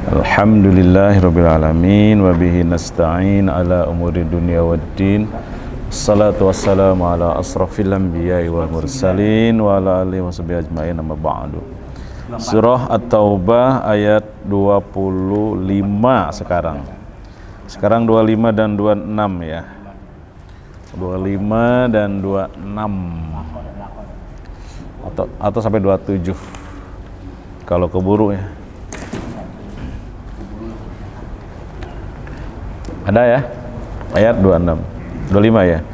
Alhamdulillahirabbil alamin wa bihi nasta'in ala umuri dunya waddin. Assalatu wassalamu ala asrafil anbiya'i wal mursalin wa ala alihi washabihi ajmain, amma ba'du. Surah At-Taubah ayat 25 sekarang. Sekarang 25 dan 26 ya. 25 dan 26 atau sampai 27 kalau keburu ya. Ada ya? Ayat 26, 25 ya.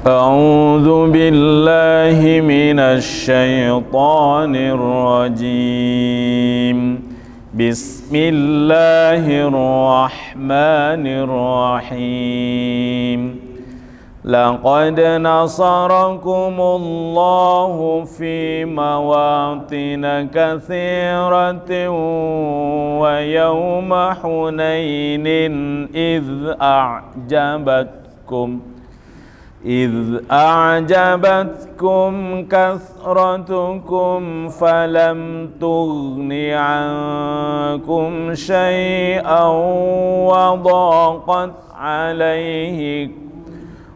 A'udzu billahi minasy syaithanir rajim. Bismillahirrahmanirrahim. Laqad nasarakumullahu fi mawatin katsiratin wa yawma Hunainin idh a'jabatkum kathratukum falam tughni ankum syai'an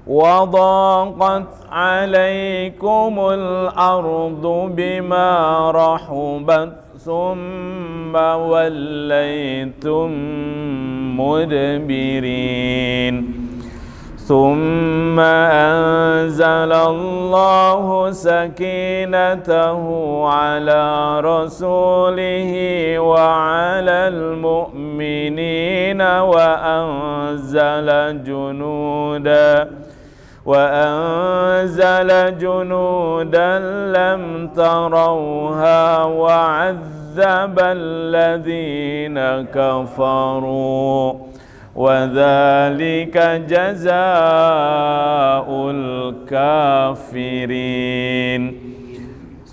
وضاقت عليكم الأرض بما رحبت ثم وليتم مدبرين ثم أنزل الله سكينته على رسوله وعلى المؤمنين وأنزل جنودا لم تروها وعذب الذين كفروا وذلك جزاء الكافرين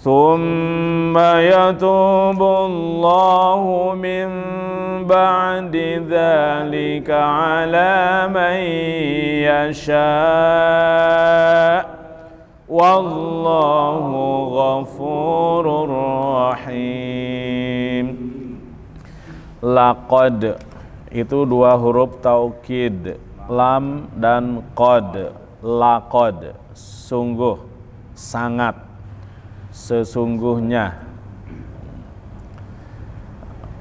ثم يتوب الله من بعد ذلك على من يشاء والله غفور رحيم. Laqad itu dua huruf taukid, lam dan qad. Laqad, sungguh, sangat, sesungguhnya.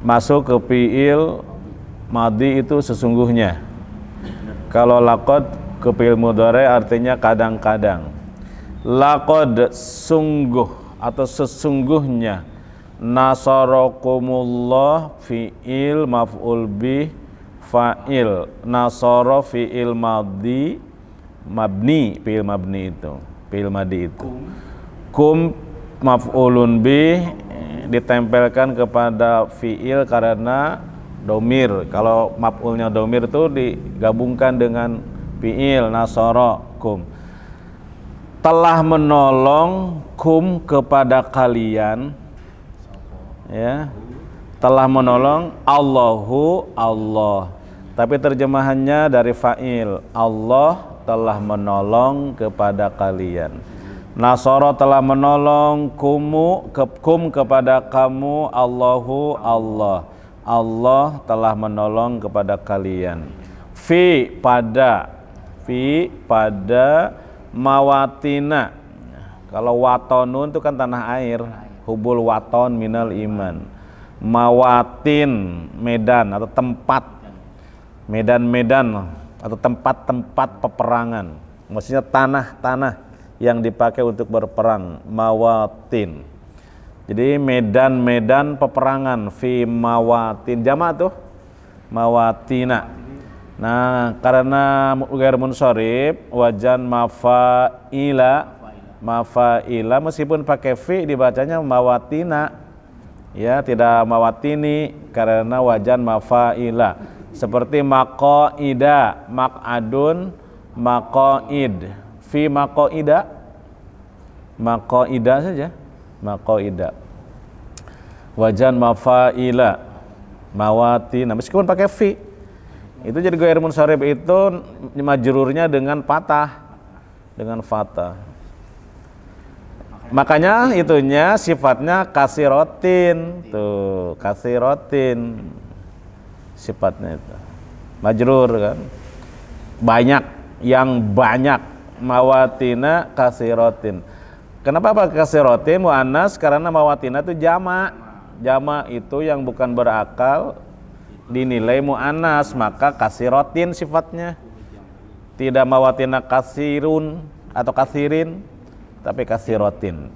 Masuk ke fi'il madhi itu sesungguhnya. Kalau laqad ke fi'il mudhari artinya kadang-kadang. Laqad, sungguh atau sesungguhnya. Nasarakumullah fi'il maf'ul bih fa'il. Nasara fi'il madhi mabni, fi'il mabni itu, fi'il madhi itu. Kum maf'ulun bih ditempelkan kepada fi'il karena domir. Kalau maf'ulnya domir itu digabungkan dengan fi'il. Nasara kum, telah menolong kum kepada kalian ya, telah menolong Allahu, Allah, tapi terjemahannya dari fa'il. Allah telah menolong kepada kalian. Nasara telah menolong kum kepada kamu, Allahu, Allah, Allah telah menolong kepada kalian. Fi pada mawatina. Kalau watonun itu kan tanah air, hubul waton minal iman. Mawatin, medan atau tempat, medan-medan atau tempat-tempat peperangan, maksudnya tanah-tanah yang dipakai untuk berperang. Mawatin, jadi medan-medan peperangan. Fi mawatin, jamak tuh mawatina. Nah, karena ghair munsharif, wajan mafaila meskipun pakai fi dibacanya mawatina ya, tidak mawatini karena wajan mafaila. Seperti maqaida, maq'adun, maqaid. Fi maqaida saja, maqaida. Wajan mafaila, mawatina meskipun pakai fi. Itu jadi ghair munsharif itu majrurnya dengan patah, dengan fathah. Makanya itunya sifatnya kasirotin, tuh kasirotin sifatnya itu. Majrur kan, banyak, yang banyak. Mawatina kasirotin. Kenapa pakai kasirotin muannas? Karena mawatina itu jamak. Jamak itu yang bukan berakal dinilai muannas, maka kasirotin sifatnya. Tidak mawatina kasirun atau kasirin, tapi kasirotin.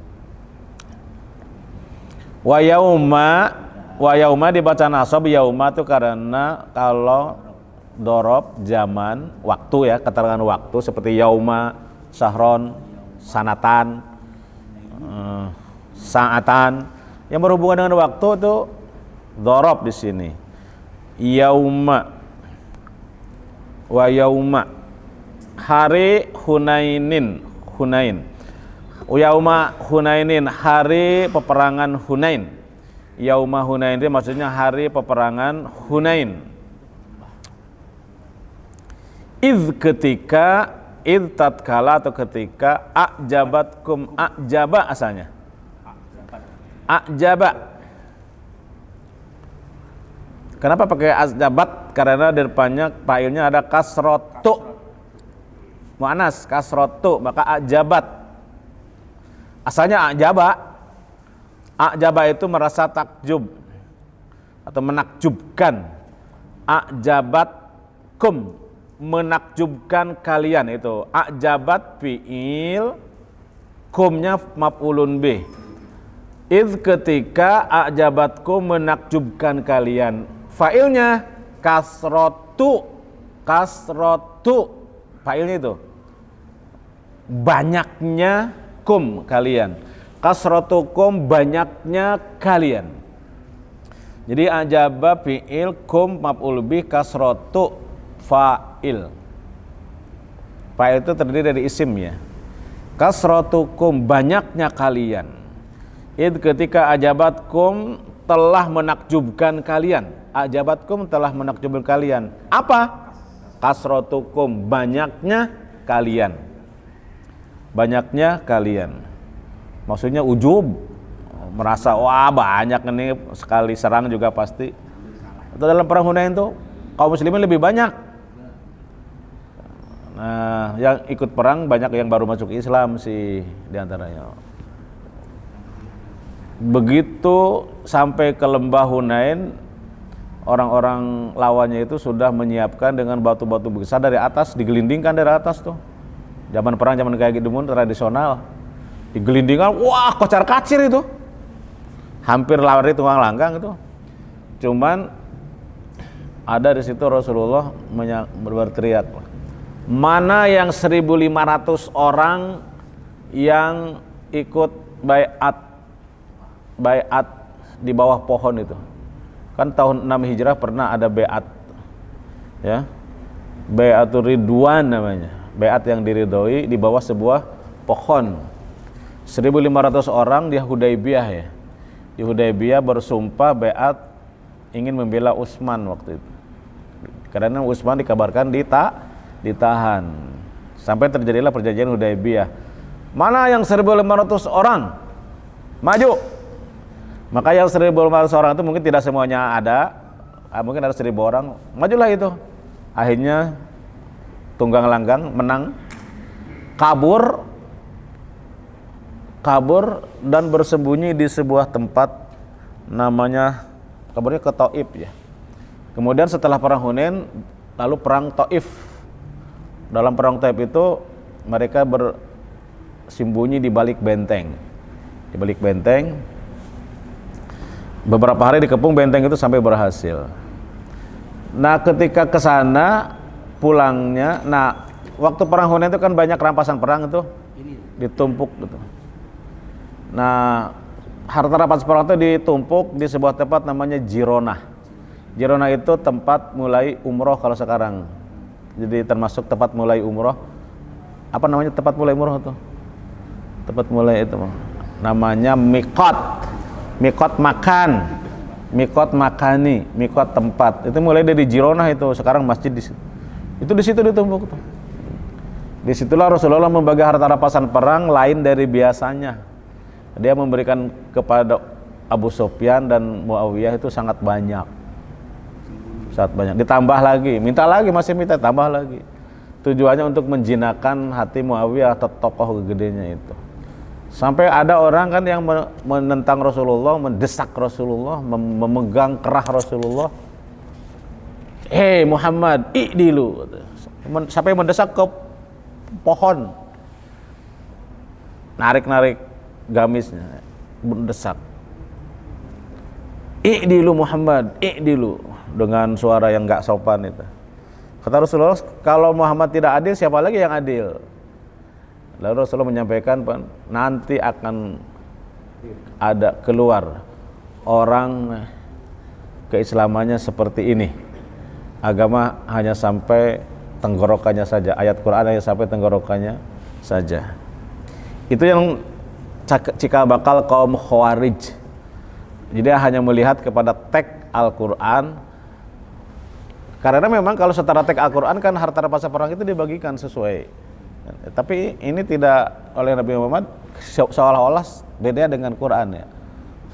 Wa yauma dibaca nasab yauma itu karena kalau dorob zaman waktu ya, keterangan waktu seperti yauma, sahron, sanatan, saatan yang berhubungan dengan waktu itu dorob di sini. Yauma wa yauma hari Hunainin, Hunain. Yauma Hunainin, hari peperangan Hunain. Yauma Hunain itu maksudnya hari peperangan Hunain. Ketika tatkala atau ketika a'jabatkum, a'jaba asalnya. A'jaba. Kenapa pakai a'jabat? Karena di depannya fa'ilnya ada kasrotu. Mu'anas kasrotu, maka a'jabat. Asalnya a'jaba. A'jaba itu merasa takjub atau menakjubkan. A'jabatkum, menakjubkan kalian itu. A'jabat fi'il, kumnya maf'ulun bih. Ketika a'jabatkum, menakjubkan kalian. Fa'ilnya kasrotu, kasrotu. Fa'ilnya itu banyaknya kum kalian, kasrotukum banyaknya kalian. Jadi ajaba fi'il, kum maf'ul bih, kasrotu fa'il. Fa'il itu terdiri dari isim ya. Kasrotukum banyaknya kalian. Ketika ajabatkum telah menakjubkan kalian. Ajabatkum telah menakjubkan kalian. Apa? Kasrotukum banyaknya kalian. Banyaknya kalian, maksudnya ujub, merasa wah banyak ini, sekali serang juga pasti. Atau dalam perang Hunain itu kaum muslimin lebih banyak. Nah, yang ikut perang banyak yang baru masuk Islam sih diantaranya. Begitu sampai ke lembah Hunain, orang-orang lawannya itu sudah menyiapkan dengan batu-batu besar dari atas, digelindingkan dari atas tuh. Zaman perang, zaman kayak gitu tradisional, digelindingkan, wah kocar kacir itu, hampir lari tunggang langgang itu. Cuman ada di situ Rasulullah berteriak, mana yang 1.500 orang yang ikut baiat di bawah pohon itu. Kan tahun 6 Hijrah pernah ada baiat, ya, baiatur Ridwan namanya. Baiat yang diridhoi di bawah sebuah pohon. 1.500 orang di Hudaybiyah ya. Di Hudaybiyah bersumpah baiat ingin membela Utsman waktu itu. Karena Utsman dikabarkan ditahan. Sampai terjadilah perjanjian Hudaybiyah. Mana yang 1.500 orang? Maju. Maka yang 1.500 orang itu mungkin tidak semuanya ada. Mungkin ada 1.000 orang. Majulah itu. Akhirnya tunggang langgang menang, kabur dan bersembunyi di sebuah tempat namanya, kabarnya ke Taif ya. Kemudian setelah perang Hunain lalu perang Taif. Dalam perang Taif itu mereka bersembunyi di balik benteng. Di balik benteng. Beberapa hari dikepung benteng itu sampai berhasil. Nah, ketika ke sana pulangnya, nah waktu perang Hunain itu kan banyak rampasan perang itu ditumpuk gitu. Nah, harta rampasan perang itu ditumpuk di sebuah tempat namanya Jironah. Jironah itu tempat mulai umroh kalau sekarang. Jadi termasuk tempat mulai umroh. Apa namanya tempat mulai umroh itu? Tempat mulai itu namanya miqat. Miqat makan, miqat makani, miqat tempat. Itu mulai dari Jironah itu, sekarang masjid di situ. Itu di situ ditumpuk tuh. Disitulah Rasulullah membagi harta rampasan perang lain dari biasanya. dia memberikan kepada Abu Sufyan dan Muawiyah itu sangat banyak. Sangat banyak. Ditambah lagi, minta lagi, masih minta, tambah lagi. Tujuannya untuk menjinakkan hati Muawiyah atau tokoh gedenya itu. Sampai ada orang kan yang menentang Rasulullah, mendesak Rasulullah, memegang kerah Rasulullah. Hei Muhammad, i'dilu. Sampai mendesak ke pohon. Narik-narik gamisnya, mendesak. I'dilu Muhammad, i'dilu, dengan suara yang enggak sopan itu. Kata Rasulullah, kalau Muhammad tidak adil, siapa lagi yang adil? Lalu Rasulullah menyampaikan, nanti akan ada keluar orang keislamannya seperti ini. Agama hanya sampai tenggorokannya saja, ayat Quran hanya sampai tenggorokannya saja. Itu yang cikal bakal kaum Khawarij. Jadi hanya melihat kepada teks Al-Quran. Karena memang kalau setara teks Al-Quran kan harta rampasan perang itu dibagikan sesuai. Tapi ini tidak oleh Nabi Muhammad, seolah-olah beda dengan Quran ya,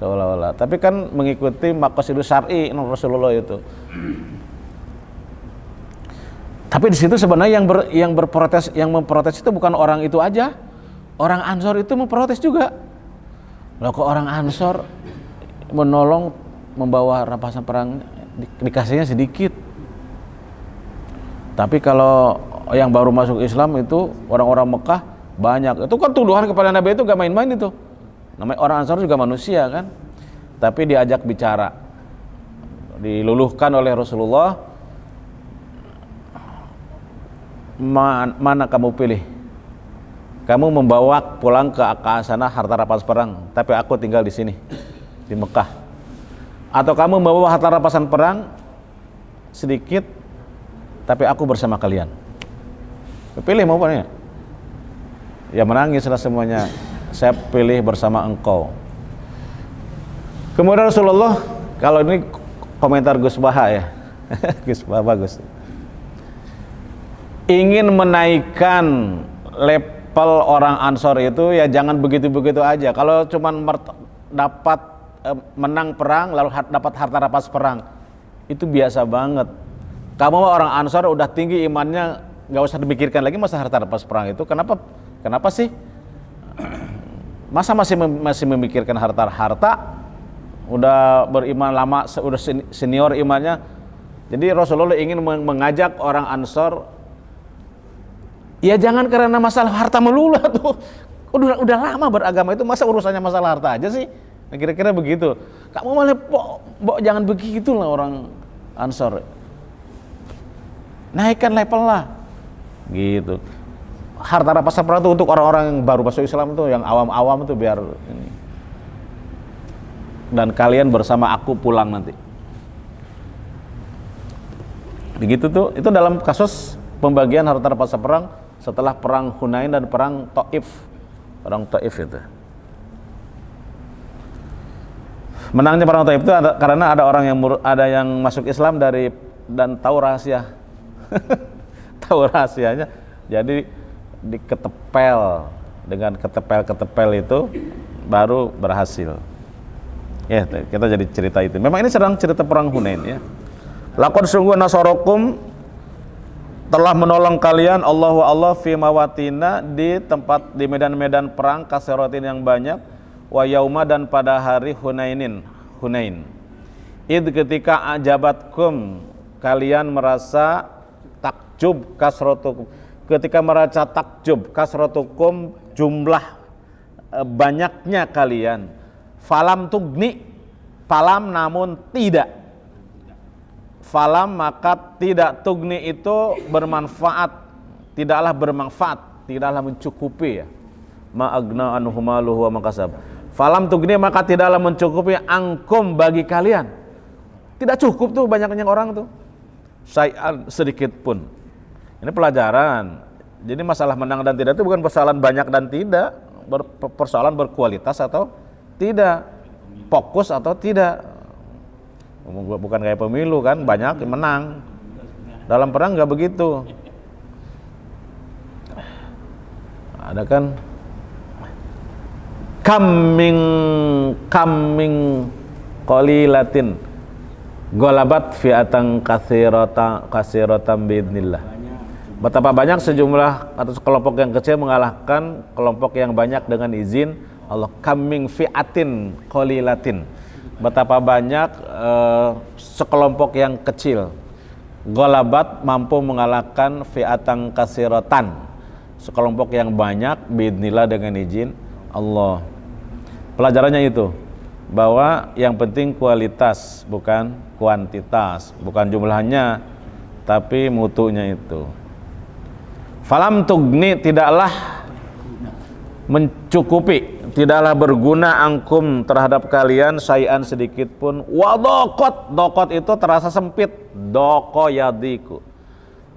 seolah-olah. Tapi kan mengikuti maqasidus syar'i Rasulullah itu. Tapi di situ sebenarnya yang memprotes itu bukan orang itu aja, orang Ansor itu memprotes juga. Loh kok orang Ansor menolong membawa rampasan perang dikasihnya sedikit. Tapi kalau yang baru masuk Islam itu orang-orang Mekah banyak. Itu kan tuduhan kepada Nabi itu gak main-main itu. Namanya orang Ansar juga manusia kan. Tapi diajak bicara, diluluhkan oleh Rasulullah. Mana kamu pilih? Kamu membawa pulang ke sana harta rampasan perang, tapi aku tinggal di sini di Mekah. Atau kamu membawa harta rampasan perang sedikit, tapi aku bersama kalian. Pilih mau apa? Ya menangislah semuanya. Saya pilih bersama engkau. Kemudian Rasulullah, kalau ini komentar Gus Baha ya, Gus Baha bagus. Ingin menaikkan level orang Ansor itu ya jangan begitu-begitu aja. Kalau cuma dapat menang perang lalu dapat harta rampasan perang, itu biasa banget. Kamu orang Ansor udah tinggi imannya, nggak usah dipikirkan lagi masa harta rampasan perang itu. Kenapa sih? Masa masih memikirkan harta? Udah beriman lama, udah senior imannya. Jadi Rasulullah ingin mengajak orang Ansor, ya jangan karena masalah harta melulu tuh. Udah lama beragama itu, masa urusannya masalah harta aja sih? Nah, kira-kira begitu. Kamu malah jangan begitulah orang Ansor. Naikkan level lah. Gitu. Harta rampasan perang itu untuk orang-orang yang baru masuk Islam tuh, yang awam-awam tuh biar ini. Dan kalian bersama aku pulang nanti. Begitu tuh, itu dalam kasus pembagian harta rampasan perang setelah perang Hunain dan perang Taif. Perang Taif itu. Menangnya perang Taif itu karena ada yang masuk Islam dan tahu rahasia. Tahu rahasianya, jadi diketepel, dengan ketepel itu baru berhasil. Ya, kita jadi cerita itu. Memang ini sedang cerita perang Hunain ya. Laqad sungguh nasarakum, telah menolong kalian Allah fi mawatina, di medan-medan perang kasiratin yang banyak, wa yauma, dan pada hari Hunain. Id ketika ajabatkum, kalian merasa takjub kasratukum, ketika merasa takjub kasratukum, jumlah banyaknya kalian. Falam tugni, falam namun tidak, falam maka tidak, tugni itu bermanfaat, tidaklah bermanfaat, tidaklah mencukupi ya. Ma'agna anhu maluhu wa makasab. Falam tugni maka tidaklah mencukupi angkum bagi kalian. Tidak cukup tuh banyaknya orang tuh. Syai'an sedikit pun. Ini pelajaran. Jadi masalah menang dan tidak itu bukan persoalan banyak dan tidak, persoalan berkualitas atau tidak, fokus atau tidak. Bukan kayak pemilu kan, banyak menang. Dalam perang nggak begitu. Ada kan Kam min qalilatin ghalabat fi'atan katsiratan biidznillah. Betapa banyak sejumlah atau kelompok yang kecil mengalahkan kelompok yang banyak dengan izin Allah. Kam min fi'atin qalilatin. Betapa banyak sekelompok yang kecil ghalabat mampu mengalahkan fi'atan katsiratan, sekelompok yang banyak biidznillah dengan izin Allah. Pelajarannya itu bahwa yang penting kualitas bukan kuantitas, bukan jumlahnya tapi mutunya itu. Falam tugni, tidaklah mencukupi, tidaklah berguna angkum terhadap kalian syai'an sedikit pun. Wa dokot itu terasa sempit, doko yadiku,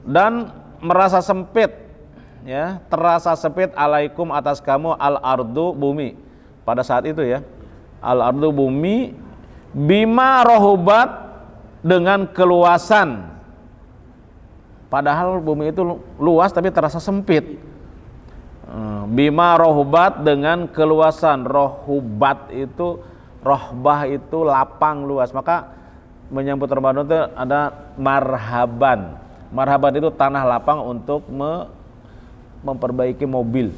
dan merasa sempit ya, terasa sempit alaikum atas kamu al ardu bumi pada saat itu ya, al ardu bumi bima rohubat dengan keluasan, padahal bumi itu luas tapi terasa sempit. Bima rohubat dengan keluasan, rohubat itu rohbah itu lapang luas, maka menyambut Ramadan itu ada marhaban. Marhaban itu tanah lapang untuk memperbaiki mobil,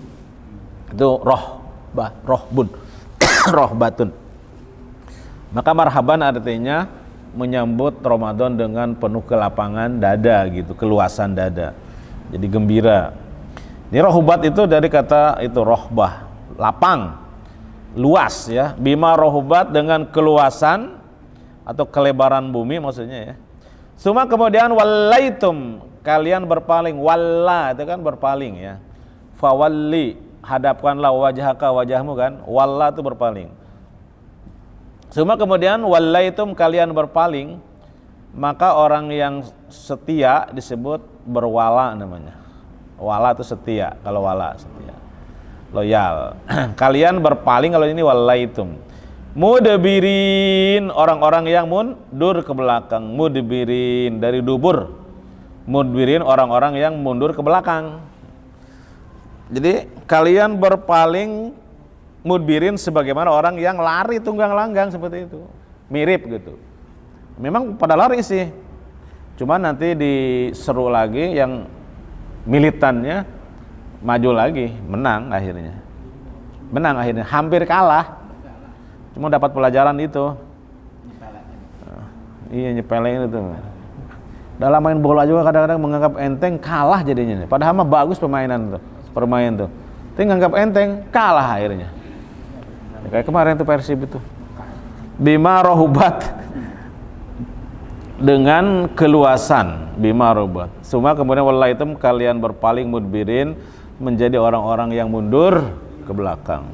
itu rohbun rohbatun. Maka marhaban artinya menyambut Ramadan dengan penuh kelapangan dada gitu, keluasan dada, jadi gembira. Ini rohubat itu dari kata itu rohbah, lapang, luas ya. Bima rohubat dengan keluasan atau kelebaran bumi maksudnya ya. Cuma kemudian wallaitum, kalian berpaling. Walla itu kan berpaling ya. Fawalli, hadapkanlah wajhaka, wajahmu kan. Walla itu berpaling. Cuma kemudian wallaitum, kalian berpaling, maka orang yang setia disebut berwala namanya. Wala itu setia, kalau wala setia, loyal. Kalian berpaling kalau ini wallaitum. Mudbirin, orang-orang yang mundur ke belakang. Mudbirin dari dubur. Mudbirin orang-orang yang mundur ke belakang. Jadi kalian berpaling mudbirin sebagaimana orang yang lari tunggang langgang seperti itu. Mirip gitu. Memang pada lari sih. Cuma nanti diseru lagi yang militannya maju lagi, menang akhirnya. Hampir kalah. Cuma dapat pelajaran itu. Iya, nyepelein itu. Dalam main bola juga kadang-kadang menganggap enteng, kalah jadinya. Padahal mah bagus permain tuh. Tapi nganggap enteng, kalah akhirnya. Ya, kayak kemarin tuh Persib itu. Bima rohubat dengan keluasan, bima rohubat. Semua kemudian wallaitum, kalian berpaling mudbirin menjadi orang-orang yang mundur ke belakang.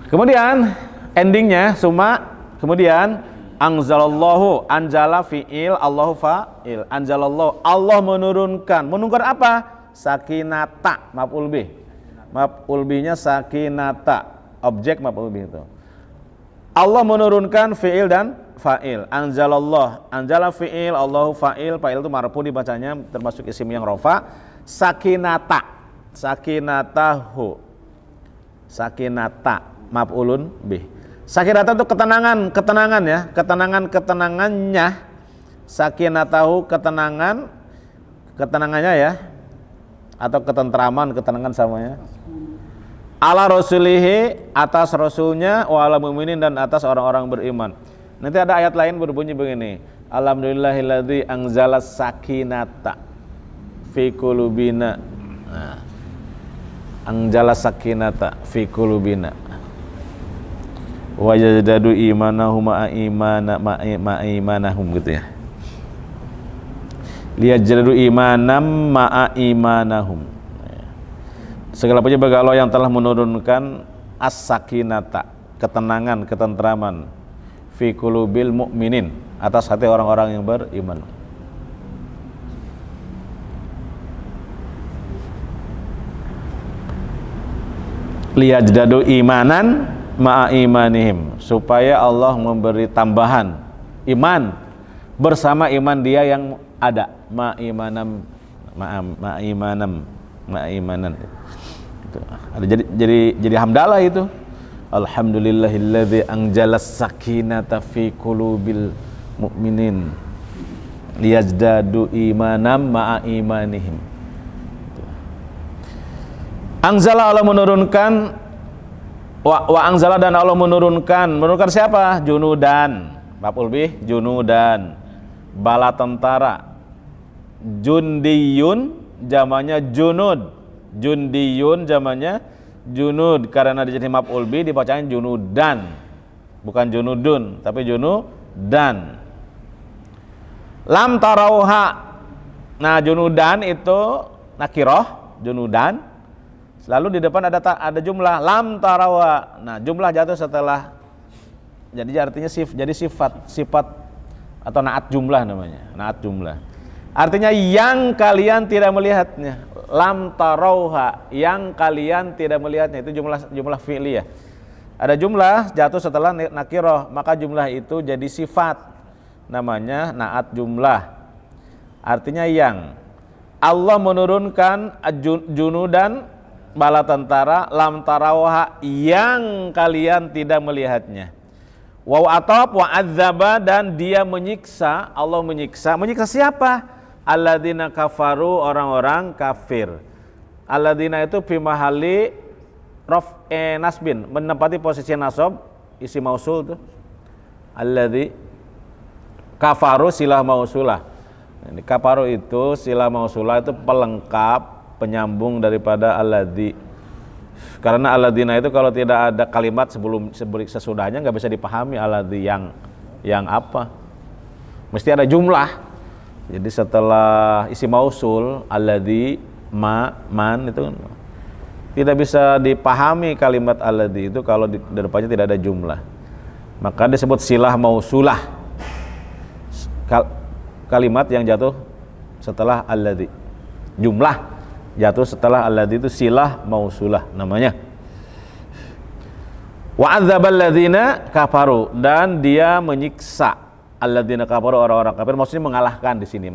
Kemudian endingnya kemudian anzalallahu, anjala fi'il, Allahu fa'il. Anzalallahu, Allah menurunkan apa? Sakinata, maf'ul bih. Maf'ul bihnya sakinata, objek maf'ul bih itu. Allah menurunkan fi'il dan fa'il. Anzalallah, anjala fi'il, Allahu fa'il. Fa'il itu marfu dibacanya, termasuk isim yang rofa. Sakinata, sakinatahu, sakinata, maf'ulun bih. Sakinata itu ketenangan ya, ketenangannya. Sakinatahu, ketenangannya ya, atau ketenangan samanya. Ala rasulihi, atas rasulnya, wa ala mu'minin, dan atas orang-orang beriman. Nanti ada ayat lain berbunyi begini. Alhamdulillahilladzi anzala sakinata fi qulubina. Nah, anzala sakinata fi qulubina. Wa yazdadu imanahum ma'imanahum gitu ya. Liyazdadu imanam ma'imanahum. Segala puji bagi Allah yang telah menurunkan as-sakinata, ketenangan, ketentraman, fi qulubil mu'minin, atas hati orang-orang yang beriman. Liyajdadu imanan ma'a imanihim, supaya Allah memberi tambahan iman bersama iman dia yang ma'imanan. Ada jadi hamdalah itu. Alhamdulillahilladzi anjalas sakinata fi qulubil mu'minin liyazdadu imanam ma'a imanihim. Anzala, Allah menurunkan, wa anzala, dan Allah menurunkan siapa? Junudan, maf'ul bih, junudan, bala tentara. Jundiyun jamannya junud, jundiyun jamannya junud, karena dijadi maf'ul bih dibacanya junudan, bukan junudun tapi junudan. Lam tarauha, nah junudan itu nakirah, junudan, lalu di depan ada jumlah lam tarauha. Nah jumlah jatuh setelah, jadi artinya jadi sifat atau naat jumlah namanya, naat jumlah. Artinya yang kalian tidak melihatnya. Lam tarauha, yang kalian tidak melihatnya, itu jumlah fi'liyah. Ada jumlah jatuh setelah nakirah, maka jumlah itu jadi sifat, namanya naat jumlah. Artinya yang. Allah menurunkan junudan, bala tentara, lam tarauha, yang kalian tidak melihatnya. Wa atap wa adzaba, dan dia menyiksa, Allah menyiksa siapa? Alladzina kafaru, orang-orang kafir. Alladzina itu fi mahali raf'e nasbin, menempati posisi nasab, isi mausul tuh. Alladzi kafaru silah mausulah. Ini kafaru itu silah mausulah, itu pelengkap, penyambung daripada alladzi. Karena alladzina itu kalau tidak ada kalimat sesudahnya nggak bisa dipahami alladzi yang apa. Mesti ada jumlah. Jadi setelah isi mausul alladzi man itu tidak bisa dipahami kalimat alladzi itu kalau di depannya tidak ada jumlah. Maka disebut silah mausulah. Kalimat yang jatuh setelah alladzi. Jumlah jatuh setelah alladzi itu silah mausulah namanya. Wa adzabal ladzina kafaru, dan dia menyiksa alladzina kafaru, orang-orang kafir, maksudnya mengalahkan di sini,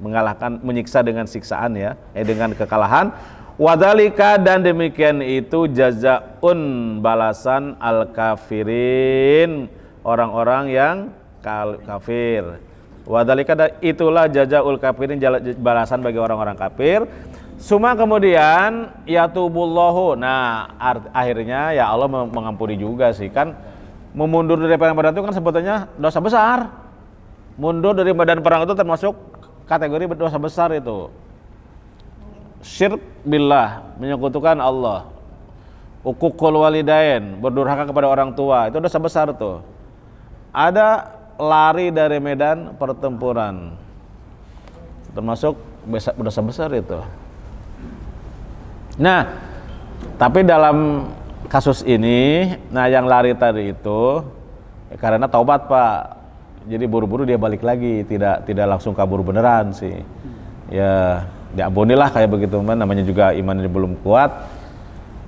mengalahkan, menyiksa dengan siksaan ya, dengan kekalahan. Wadzalika, dan demikian itu jazaun, balasan al kafirin, orang-orang yang kafir. Wadzalika, itulah jazaul kafirin, balasan bagi orang-orang kafir. Suma kemudian yatubullahu, nah akhirnya ya Allah mengampuni juga sih, kan memundur dari medan perang itu kan sebetulnya dosa besar. Mundur dari medan perang itu termasuk kategori dosa besar itu. Syirk billah, menyekutukan Allah. Uququl walidain, berdurhaka kepada orang tua, itu dosa besar tuh. Ada lari dari medan pertempuran, termasuk dosa besar itu. Nah, tapi dalam kasus ini, nah yang lari tadi itu karena taubat Pak, jadi buru-buru dia balik lagi, tidak langsung kabur beneran sih. Ya diampunilah kayak begitu, namanya juga imannya belum kuat.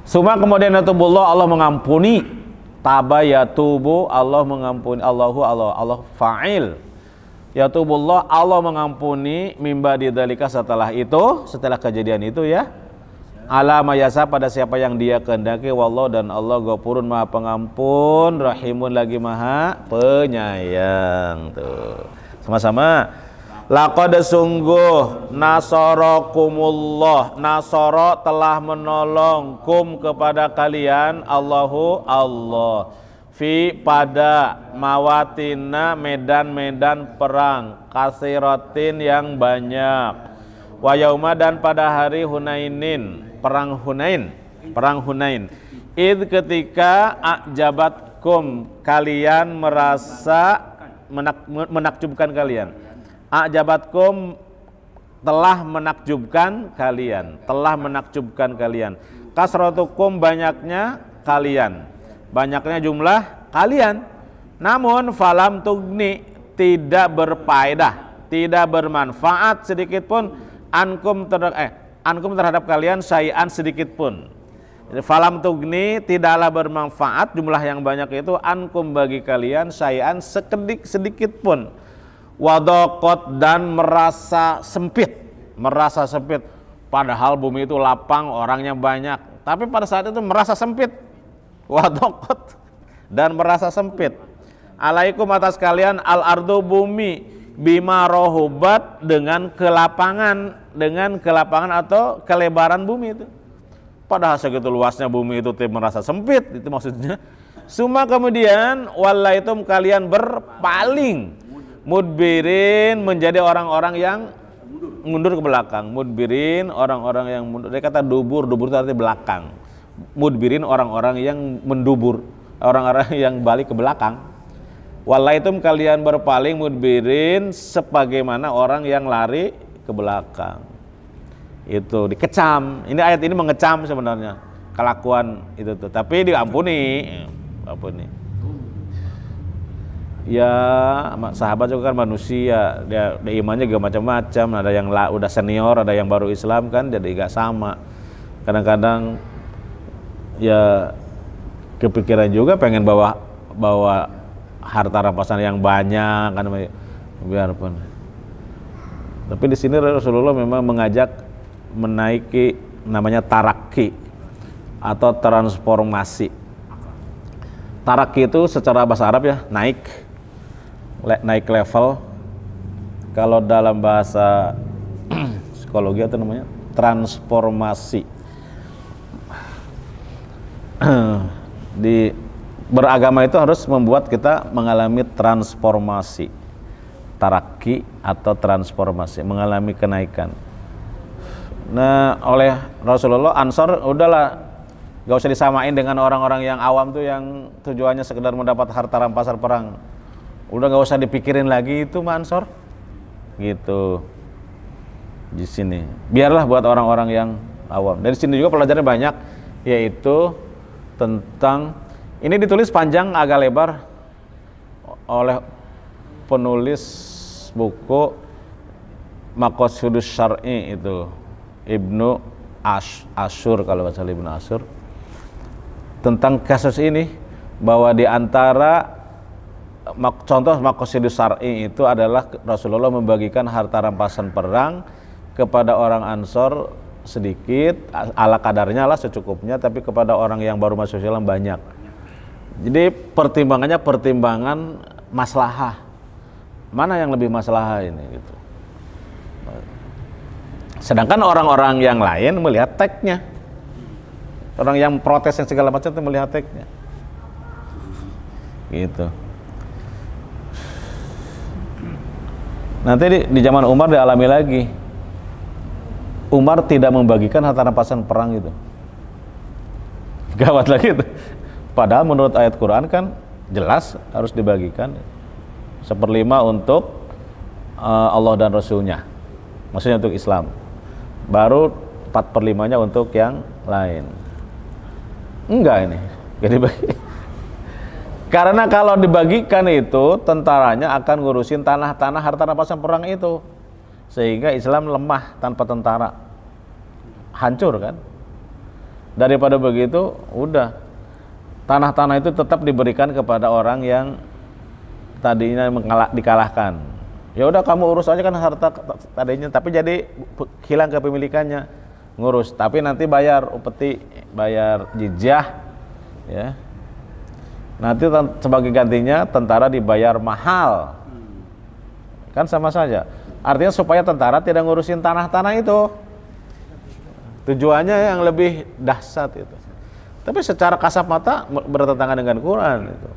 Suma kemudian yatubullah, Allah mengampuni. Taba yatubu, Allah mengampuni. Allah fa'il. Yatubullah, Allah mengampuni mimba didalika, setelah itu, setelah kejadian itu ya. Ala mayasa, pada siapa yang dia kehendaki. Wallahu, dan Allah Ghafurun, maha pengampun, Rahimun, lagi maha penyayang. Tuh sama-sama. Laqad sungguh nasarakumullah, nasara telah menolong, kum kepada kalian, Allahu Allah, fi pada mawatina, medan-medan perang, kasiratin yang banyak, wa yauma, dan pada hari Hunainin, perang Hunain, id ketika ajabatkum, kalian merasa menakjubkan kalian. Ajabatkum, telah menakjubkan kalian. Kasratukum, banyaknya kalian, banyaknya jumlah kalian. Namun falam tugni, tidak berfaedah, tidak bermanfaat sedikit pun, ankum terhadap kalian, syai'an, sedikit pun. Jadi falam tugni, tidaklah bermanfaat jumlah yang banyak itu, ankum, bagi kalian, syai'an, sedikit pun. Wadaqat, dan merasa sempit, padahal bumi itu lapang, orangnya banyak, tapi pada saat itu merasa sempit. Wadaqat, dan merasa sempit. Alaikum atas kalian al-ardu bumi bima rohubat dengan kelapangan atau kelebaran bumi itu. Padahal segitu luasnya bumi itu merasa sempit, itu maksudnya. Suma kemudian wallaitum kalian berpaling mudbirin menjadi orang-orang yang mundur ke belakang. Mudbirin orang-orang yang mundur. Dari kata dubur itu artinya belakang. Mudbirin orang-orang yang mendubur, orang-orang yang balik ke belakang. Wallaitum kalian berpaling mudbirin sebagaimana orang yang lari ke belakang. Itu dikecam. Ini ayat ini mengecam sebenarnya kelakuan itu tuh. Tapi diampuni. Ampuni. Ya sahabat juga kan manusia, dia imannya juga macam-macam. Ada yang udah senior, ada yang baru Islam kan, jadi gak sama. Kadang-kadang ya kepikiran juga pengen bawa harta rampasan yang banyak kan, biarpun. Tapi di sini Rasulullah memang mengajak menaiki namanya tarakki atau transformasi. Tarakki itu secara bahasa Arab ya naik level. Kalau dalam bahasa psikologi itu namanya transformasi. Di beragama itu harus membuat kita mengalami transformasi, tarakki atau transformasi, mengalami kenaikan. Nah, oleh Rasulullah Ansor udahlah, gak usah disamain dengan orang-orang yang awam tuh yang tujuannya sekedar mendapat harta rampasan perang. Udah gak usah dipikirin lagi itu Ansor, gitu. Di sini, biarlah buat orang-orang yang awam. Dari sini juga pelajarannya banyak, yaitu tentang ini ditulis panjang agak lebar oleh penulis buku Maqasidus Syar'i itu Ibnu Asyur, kalau bahasa Ibnu Asyur, tentang kasus ini, bahwa di antara contoh Maqasidus Syar'i itu adalah Rasulullah membagikan harta rampasan perang kepada orang Ansor sedikit, ala kadarnya lah, secukupnya, tapi kepada orang yang baru masuk Islam banyak. Jadi pertimbangannya pertimbangan maslahah. Mana yang lebih maslahah ini gitu. Sedangkan orang-orang yang lain melihat teksnya. Orang yang protes yang segala macam itu melihat teksnya. Gitu. Nanti di zaman Umar dialami lagi. Umar tidak membagikan harta rampasan perang itu. Gawat lagi itu. Padahal menurut ayat Quran kan jelas harus dibagikan 1/5 untuk Allah dan Rasulnya, maksudnya untuk Islam. Baru 4/5-nya untuk yang lain. Enggak ini, gak dibagi. Karena kalau dibagikan itu tentaranya akan ngurusin tanah-tanah harta rampasan perang itu, sehingga Islam lemah tanpa tentara, hancur kan. Daripada begitu, udah tanah-tanah itu tetap diberikan kepada orang yang tadinya dikalahkan. Ya udah kamu urus aja kan harta tadinya, tapi jadi hilang kepemilikannya, ngurus. Tapi nanti bayar upeti, bayar jizyah, ya. Nanti sebagai gantinya tentara dibayar mahal, kan sama saja. Artinya supaya tentara tidak ngurusin tanah-tanah itu. Tujuannya yang lebih dahsyat itu. Tapi secara kasat mata bertentangan dengan Quran itu.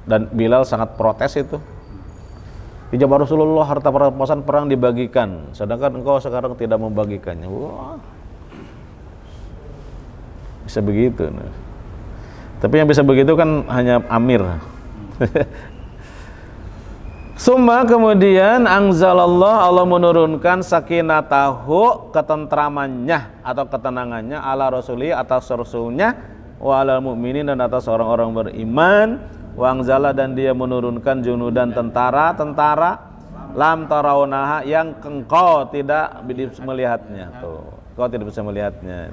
Dan Bilal sangat protes itu. Di zaman Rasulullah harta rampasan perang dibagikan, sedangkan engkau sekarang tidak membagikannya. Wah. Bisa begitu. Tapi yang bisa begitu kan hanya Amir. Summa kemudian anzalallah, Allah menurunkan sakinatahu, ketentramannya atau ketenangannya, ala rasuli, atas rasulnya, wa alal mu'minin, dan atas orang-orang beriman, wa anzala, dan dia menurunkan junudan, tentara lam tarawnaha, yang engkau tidak bisa melihatnya. Tuh, engkau tidak bisa melihatnya.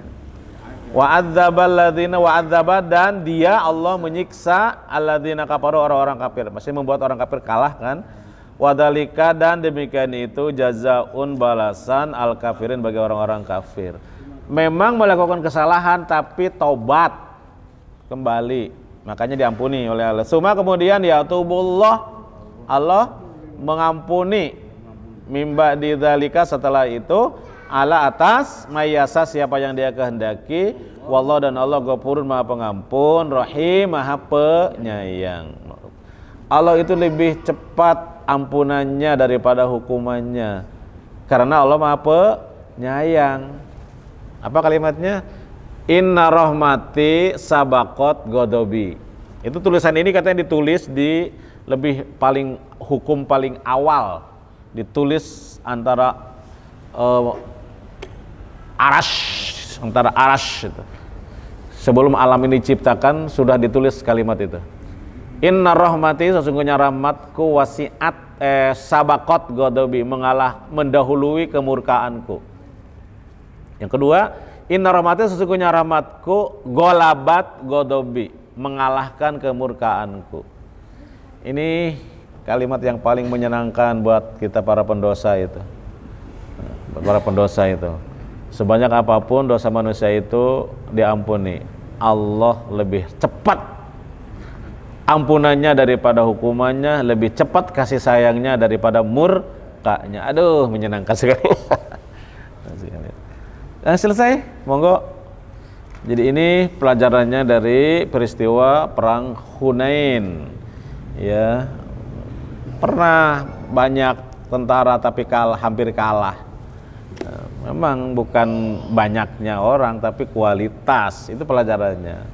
Wa adzabal ladzina, wa adzaba, dan dia Allah menyiksa alladzina kafaru, orang-orang kafir, masih membuat orang kafir kalah kan. Wadalika, dan demikian itu jazaun, balasan al kafirin, bagi orang-orang kafir. memang melakukan kesalahan tapi taubat kembali, makanya diampuni oleh Allah. Suma kemudian ya tubullah, Allah mengampuni mimba didzalika setelah itu ala atas mayasa siapa yang dia kehendaki. Wallahu dan Allah Ghafurun maha pengampun, Rahim maha penyayang. Allah itu lebih cepat ampunannya daripada hukumannya karena Allah maha penyayang. Apa kalimatnya? Inna rahmati sabaqat godobi. Itu tulisan ini katanya ditulis di hukum paling awal, ditulis antara arash itu. Sebelum alam ini diciptakan sudah ditulis kalimat itu. Inna rahmati, sesungguhnya rahmatku wasiat sabaqat godobi, mendahului kemurkaanku. Yang kedua, inna rahmati, sesungguhnya rahmatku golabat godobi, mengalahkan kemurkaanku. Ini kalimat yang paling menyenangkan buat kita para pendosa itu. Para pendosa itu, sebanyak apapun dosa manusia itu diampuni, Allah lebih cepat ampunannya daripada hukumannya, lebih cepat kasih sayangnya daripada murkanya. Aduh, menyenangkan sekali. Nah, selesai, monggo. Jadi ini pelajarannya dari peristiwa perang Hunain. Ya, pernah banyak tentara tapi hampir kalah. Memang bukan banyaknya orang tapi kualitas, itu pelajarannya.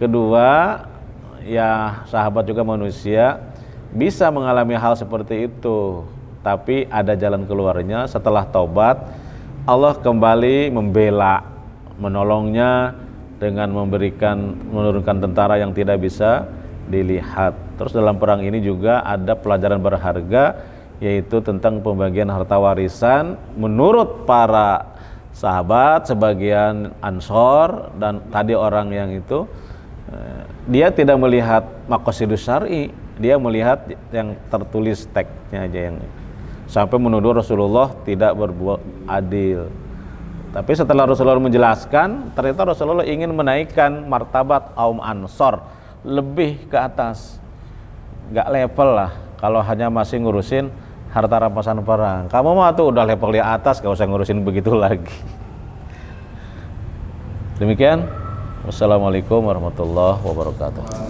Kedua, ya sahabat juga manusia bisa mengalami hal seperti itu, tapi ada jalan keluarnya. Setelah taubat, Allah kembali membela, menolongnya dengan menurunkan tentara yang tidak bisa dilihat. Terus dalam perang ini juga ada pelajaran berharga, yaitu tentang pembagian harta warisan menurut para sahabat, sebagian Ansor, dan tadi orang yang itu dia tidak melihat maqasidus syar'i, dia melihat yang tertulis teksnya aja, yang sampai menuduh Rasulullah tidak berbuat adil. Tapi setelah Rasulullah menjelaskan, ternyata Rasulullah ingin menaikkan martabat kaum Ansor lebih ke atas. Gak level lah kalau hanya masih ngurusin harta rampasan perang. Kamu mah tuh udah level di atas, gak usah ngurusin begitu lagi. Demikian. Wassalamualaikum warahmatullahi wabarakatuh.